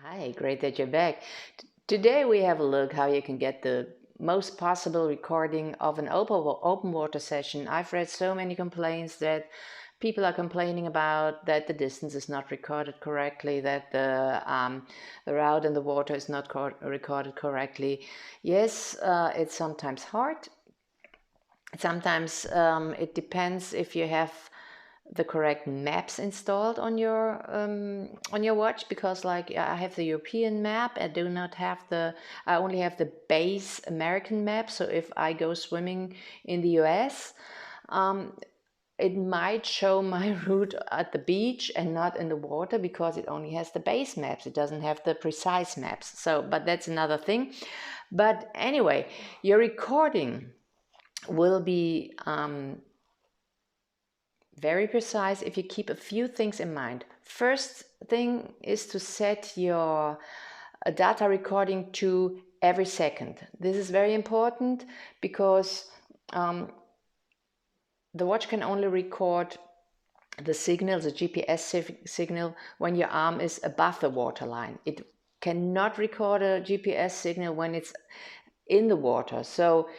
Hi, great that you're back. Today we have a look how you can get the most possible recording of an open water session. I've read so many complaints that people are complaining about that the distance is not recorded correctly, that the route in the water is not recorded correctly. Yes, it's sometimes hard. Sometimes it depends if you have the correct maps installed on your watch, because like I have the European map. I only have the base American map. So if I go swimming in the US, it might show my route at the beach and not in the water, because it only has the base maps. It doesn't have the precise maps. So, but that's another thing. But anyway, your recording will be very precise if you keep a few things in mind. First thing is to set your data recording to every second. This is very important because the watch can only record the signal, the GPS signal, when your arm is above the waterline. It cannot record a GPS signal when it's in the water. So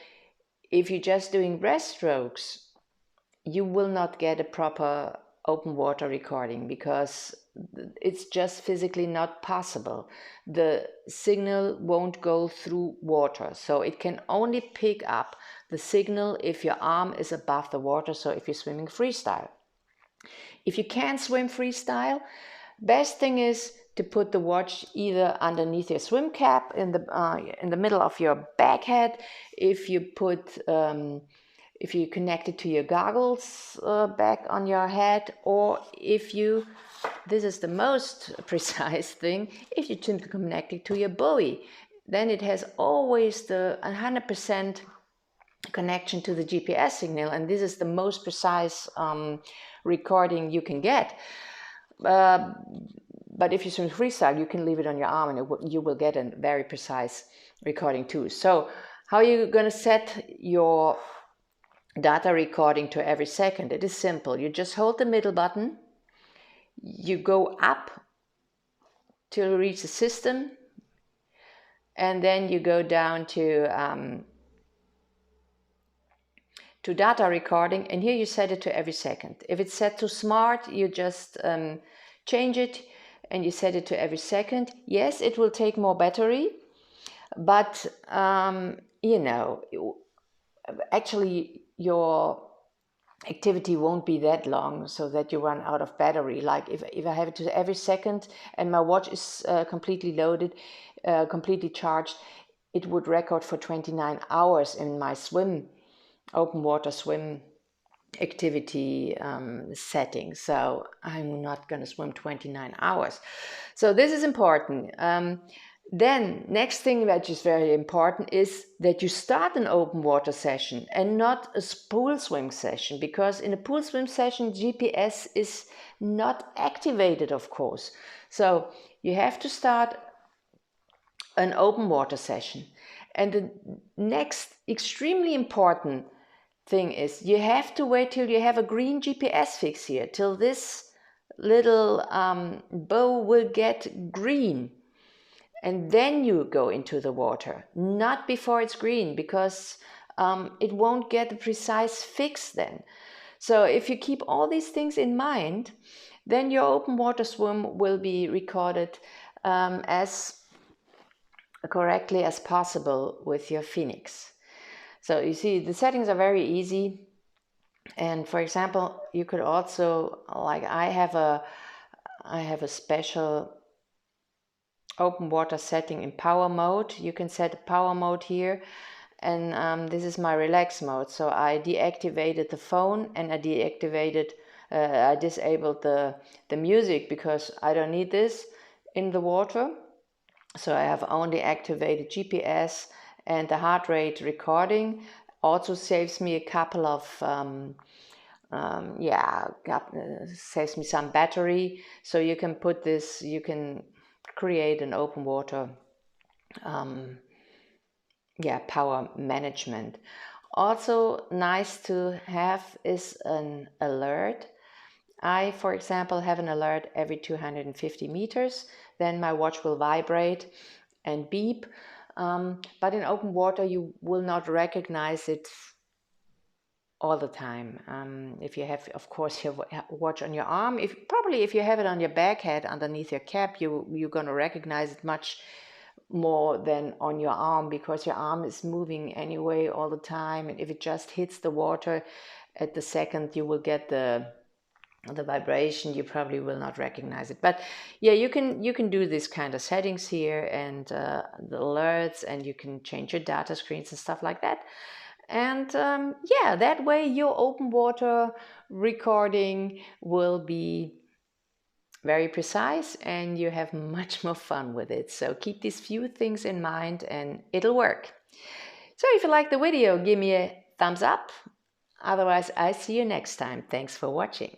if you're just doing breaststrokes, you will not get a proper open water recording, because it's just physically not possible. The signal won't go through water, so it can only pick up the signal if your arm is above the water. So if you're swimming freestyle. If you can't swim freestyle, best thing is to put the watch either underneath your swim cap in the middle of your back head. If you connect it to your goggles back on your head, or this is the most precise thing, if you simply connect it to your buoy, then it has always the 100% connection to the GPS signal, and this is the most precise recording you can get. But if you swim freestyle, you can leave it on your arm and you will get a very precise recording too. So how are you going to set your data recording to every second? It is simple. You just hold the middle button, you go up till you reach the system, and then you go down to data recording, and here you set it to every second. If it's set to smart, you just change it and you set it to every second. Yes, it will take more battery, but actually your activity won't be that long so that you run out of battery. Like if I have it to every second and my watch is completely loaded, completely charged, it would record for 29 hours in my open water swim activity setting. So I'm not going to swim 29 hours. So this is important. Then next thing that is very important is that you start an open water session and not a pool swim session, because in a pool swim session GPS is not activated, of course. So you have to start an open water session. And the next extremely important thing is you have to wait till you have a green GPS fix here, till this little bow will get green. And then you go into the water, not before it's green, because it won't get a precise fix then. So if you keep all these things in mind, then your open water swim will be recorded as correctly as possible with your Fenix. So you see, the settings are very easy. And for example, you could also, like I have a special open water setting in power mode. You can set a power mode here, and this is my relax mode. So I deactivated the phone and I disabled the music, because I don't need this in the water. So I have only activated GPS, and the heart rate recording also saves me a couple of saves me some battery. So you can put this, you can create an open water power management. Also nice to have is an alert. I, for example, have an alert every 250 meters. then my watch will vibrate and beep. But in open water, you will not recognize it all the time. If you have, of course, your watch on your arm, if you have it on your back head underneath your cap, you're going to recognize it much more than on your arm, because your arm is moving anyway all the time, and if it just hits the water at the second you will get the vibration, you probably will not recognize it. But yeah, you can do this kind of settings here, and the alerts, and you can change your data screens and stuff like that. And yeah, that way your open water recording will be very precise and you have much more fun with it. So keep these few things in mind and it'll work. So if you like the video, give me a thumbs up. Otherwise, I see you next time. Thanks for watching.